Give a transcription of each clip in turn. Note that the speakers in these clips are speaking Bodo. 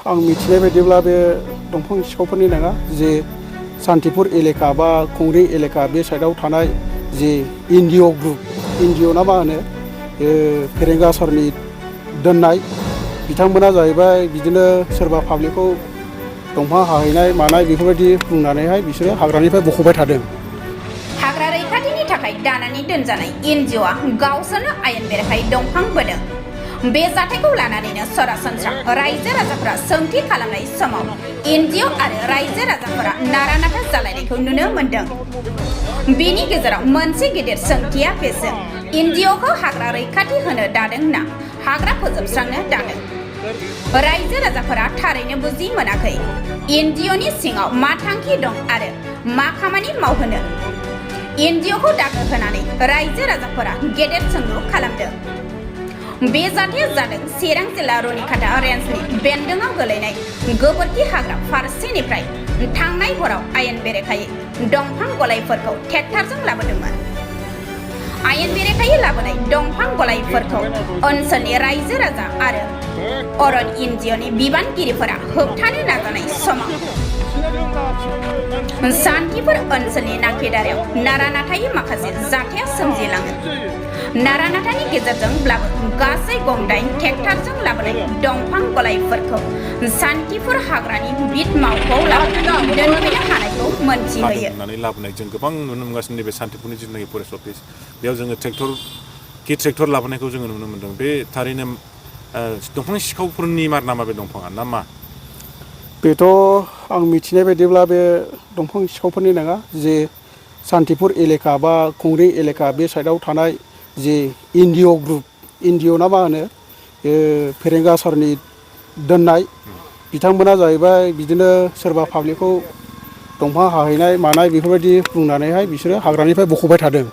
आं मिथिनाय बायदिब्ला बे दंफां सिखावफोरनि नङा जे सान्तिपुर एलेका बा खुंग्रि एलेका बे साइडआव थानाय जे एनजिअ ग्रुप एनजिअ ना मा होनो फेरेंगा सरनि दोननाय बिथांमोना जाहैबाय बिदिनो सोरबा पाब्लिकखौ दंफां हाहैनाय मानाय बेफोरबायदि बुंनानैहाय बिसोरो हाग्रानिफ्राय बख'बाय थादों। हाग्रा रैखाथिनि थाखाय दानानै दोनजानाय एनजिअआ गावसोरनो आयेन बेरेखायै दंफां बोदों। बे जाथायखौ लानानैनो सरासनस्रा रायजो राजाफोरा सोंथि खालामनाय समाव एनजिअ आरो रायजो राजाफोरा नारा नाथा जालायनायखौ नुनो मोन्दों। बेनि गेजेराव मोनसे गिदिर सोंथिया बेसो एनजिअखौ हाग्रा रैखाथि होनो दादों ना हाग्रा फोजोबस्रांनो दादों? रायजो राजाफोरा थारैनो बुजि मोनाखै एनजिअनि सिङाव मा थांखि दं आरो मा खामानि मावहोनो। एनजिअखौ दागो होनानै रायजो राजाफोरा गेदेर सोंलु खालामदों। बे जाथाया जादों चिरां जिल्ला रुनिखाता रेन्जनि बेन्दोंआव गोलैनाय गोबोरखि हाग्रा फारसेनिफ्राय थांनाय हराव आयेन बेरेखायै दंफां गलायफोरखौ ट्रेक्टरजों लाबोदोंमोन। आयेन बेरेखायै लाबोनाय दंफां गलायफोरखौ ओनसोलनि रायजो राजा आरो अरन एनजिअनि बिबानगिरिफोरा होबथानो नाजानाय समाव सान्तिपुर ओनसोलनि नाकेदारियाव नारा नाथायै माखासे जाथाया सोमजिलाङो। नारा नाथानि गेजेरजोंब्लाबो गासै गंदाइन ट्रेक्टरजों लाबोनाय दंफां गलायफोरखौ सान्तिपुर हाग्रानि बिट मावख'आव दोनफैनो हानायखौ मोनथिहोयो। लाबोनाय जों गोबां नुनो मोनगासिनो नैबे सान्तिपुरनि जिथुनाखि फरेस्ट अफिस बेयाव जोङो ट्रेक्टर लाबोनायखौ जोङो नुनो मोन्दों। बे थारैनो दंफां सिखावफोरनि मार नामा बे दंफाङा ना मा? बेथ' आं मिथिनाय बायदिब्ला बे दंफां सिखावफोरनि नङा जे सान्तिपुर एलेका बा खुंग्रि एलेका बे साइडआव थानाय जे एनजिअ ग्रुप एनजिअ ना मा होनो फेरेंगा सरनि दोननाय बिथांमोना जाहैबाय बिदिनो सोरबा पाब्लिकखौ दंफां हाहैनाय मानाय बेफोरबायदि बुंनानैहाय बिसोरो हाग्रानिफ्राय बख'बाय थादों।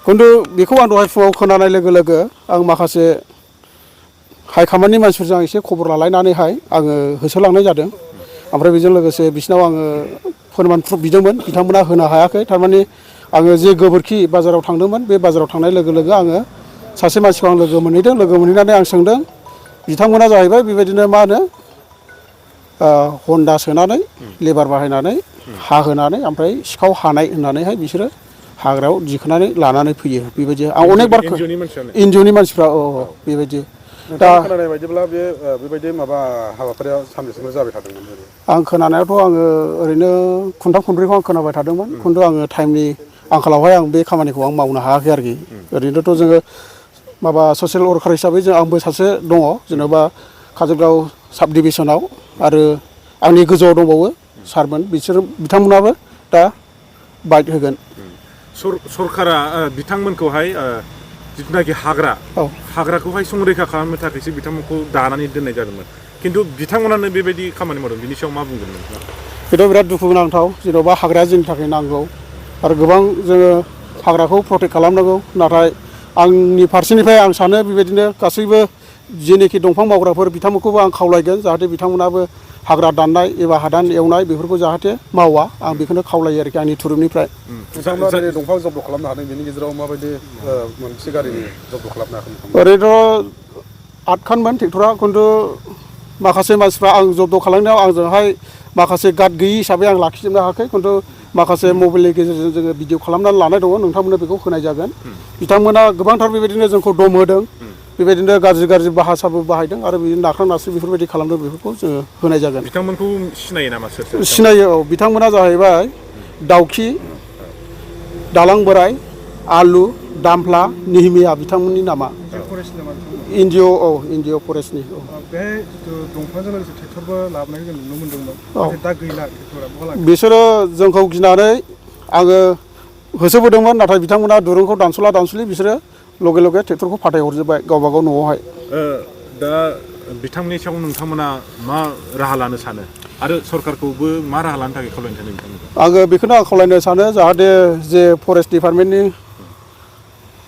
खिन्थु बेखौ आं दहाय फुङाव खोनानाय लोगो लोगो आं माखासे हाइकामान्डनि मानसिफोरजों एसे खबर लालायनानैहाय आङो होसोलांनाय जादों। ओमफ्राय बेजों लोगोसे बिसिनाव आङो फोरमान प्रुफ बिदोंमोन, बिथांमोना होनो हायाखै। थारमाने आङो जे गोबोरखि बाजाराव थांदोंमोन बे बाजाराव थांनाय लोगो लोगो आङो सासे मानसिखौ आं लोगो मोनहैदों। लोगो मोनहैनानै आं सोंदों, बिथांमोना जाहैबाय बेबायदिनो मा होनो हन्दा सोनानै लेबार बाहायनानै हाहोनानै ओमफ्राय सिखाव हानाय होननानैहाय बिसोरो हाग्रायाव दिखोनानै लानानै फैयो। बेबायदि आं अनेक बार एनजिअनि मानसिफ्रा बेबायदि दा खोनानाय बायदिब्ला बेबायदि माबा हाबाफारिया सानबेसेल' जाबाय थादोंमोन? आं खोनानायावथ' आङो ओरैनो खनथाम खनब्रैखौ आं खोनाबाय थादोंमोन। खिन्थु आङो टाइमनि आंखालावहाय आं बे खामानिखौ आं मावनो हायाखै आरोखि। ओरैनोथ' जोङो माबा ससियेल वार्कार हिसाबै आंबो सासे दङ जेनेबा काजलगाव साब डिभिसनाव, आरो आंनि गोजौआव दंबावो सारमोन, बिथांमोनाबो दा बाइट होगोन। सरकारा बिथांमोनखौहाय जिथुनाखि हाग्राखौहाय संरैखा खालामनो थाखायसो बिथांमोनखौ दानानै दोननाय जादोंमोन। खिन्थु बिथांमोनानो बेबायदि खामानि मावदों, बिनि सायाव मा बुंगोन नोंथाङा? बेथ' बिराद दुखु गोनांथाव। जेन'बा हाग्राया जोंनि थाखाय नांगौ आरो गोबां जोङो हाग्राखौ प्रटेक्ट खालामनांगौ। नाथाय आंनि फारसेनिफ्राय आं सानो बेबायदिनो गासैबो जेनोखि दंफां मावग्राफोर बिथांमोनखौबो आं खावलायगोन जाहाथे बिथांमोनाबो हाग्रा दाननाय एबा हादान एवनाय बेफोरखौ जाहाथे मावा। आं बेखौनो खावलायो आरोखि आंनि थुरुबनिफ्राय। बिथांमोना दंफां जब्द खालामनो हादों, बेनि गेजेराव माबायदि मोनसे गारिनि जब्द खालामनो हागोन? ओरैनोथ' 8 खानमोन ट्रेक्टरा, खिन्थु माखासे मानसिफ्रा आं जब्द खालामनायाव आंजोंहाय माखासे गार्ड गैयि हिसाबै आं लाखिजोबनो हायाखै। खिन्थु माखासे मबाइलनि गेजेरजों जोङो भिडिअ खालामनानै लानाय दङ, नोंथांमोननो बेखौ होनाय जागोन। बिथांमोना गोबांथार बेबायदिनो जोंखौ दम होदों, बेबायदिनो गाज्रि भाषाबो बाहायदों आरो बिदिनो नाख्रां नासि बेफोरबायदि खालामदों। बेफोरखौ जोङो होनाय जागोन। बिथांमोनखौ सिनायो नामा? सोर? सिनायो, औ। बिथांमोना जाहैबाय दाउखि, दालां बोराय, आलु, दामफ्ला, निहिमिया बिथांमोननि नामा। एनजिअ फरेस्टनि। बे दंफांजों लोगोसे ट्रेक्टरबो लाबोनायखौ जों नुनो मोन्दोंमोन। दा गैला ट्रेक्टरा। बिसोरो जोंखौ गिनानै आङो होसोबोदोंमोन, नाथाय बिथांमोना दुरुंखौ दानस'ला बिसोरो लगे लगे ट्रेक्टरखौ फाथायहरजोब्बाय गावबा गाव न'आवहाय। दा बिथांमोननि सायाव नोंथांमोना मा राहा लानो सानो आरो सरकारखौबो मा राहा लानो थाखाय खावलायनो सानो बिथांमोनखौ? आङो बेखौनो आं खावलायनो सानो जाहाथे जे फरेस्ट डिपार्टमेन्टनि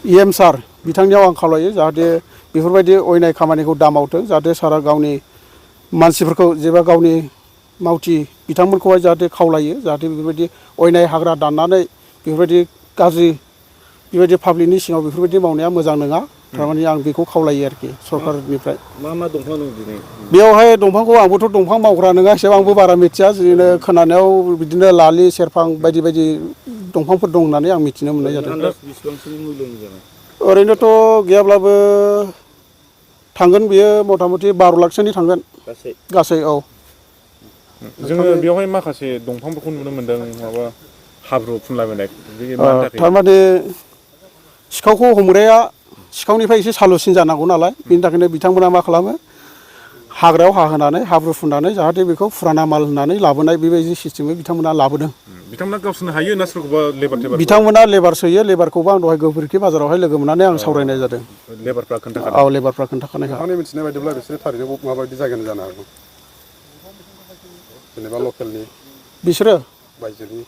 EM सार बिथांनियाव आं खावलायो जाहाथे बेफोरबायदि अयनाय खामानिखौ दा मावथों। जाहाथे सारा गावनि मानसिफोरखौ जेबा गावनि मावथि बिथांमोनखौहाय जाहाथे खावलायो, जाहाथे बेफोरबायदि अयनाय हाग्रा दाननानै बेफोरबायदि गाज्रि बेबायदि पाब्लिकनि सिङाव बेफोरबायदि मावनाया मोजां नङा। थारमाने आं बेखौ खावलायो आरोखि सरकारनिफ्राय मा मा दंफां दं दिनै बेयावहाय दंफांखौ आंबोथ' दंफां मावग्रा नङा एसेबां आंबो बारा मिथिया बिदिनो खोनानायाव बिदिनो लालि सेरफां बायदि बायदि दंफांफोर दं होननानै आं मिथिनो मोननाय जादों बेसेबांसोनि मुल्यनि जागोन ओरैनोथ' गैयाब्लाबो थांगोन बियो मथा मथि 12 लाखसोनि थांगोन गासै औ जोङो बेवहाय माखासे दंफांफोरखौ नुनो मोन्दों माबा हाब्रु फुनलाबायनाय बे मानि थाखाय थारमाने सिखावखौ हमग्राया सिखावनिफ्राय एसे सालुसिन जानांगौ नालाय बिनि थाखायनो बिथांमोना मा खालामो हाग्रायाव हाहोनानै हाब्रु फुननानै जाहाथे बेखौ फुराना माल होननानै लाबोनाय बेबायदि सिस्टेमै बिथांमोना लाबोदों बिथांमोना गावसोरनो हायो ना सोरखौबा लेबार टेबार बिथांमोना लेबार सोयो लेबारखौबो आं दहाय गोबोरखि बाजारावहाय लोगो मोननानै आं सावरायनाय जादों लेबारफ्रा खोन्थाखादों औ लेबारफ्रा खोन्थाखानायखा नोंथांनि मिथिनाय बायदिब्ला बिसोरो थारैनो माबायदि जायगानि जानो हागौ जेनेबा लकेलनि बिसोरो बायजोनि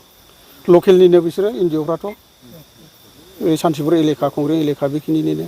लकेलनिनो बिसोरो एनजिअफ्राथ' सान्तिपुर एलेखा कंग्रें एलेखा बेखिनिनिनो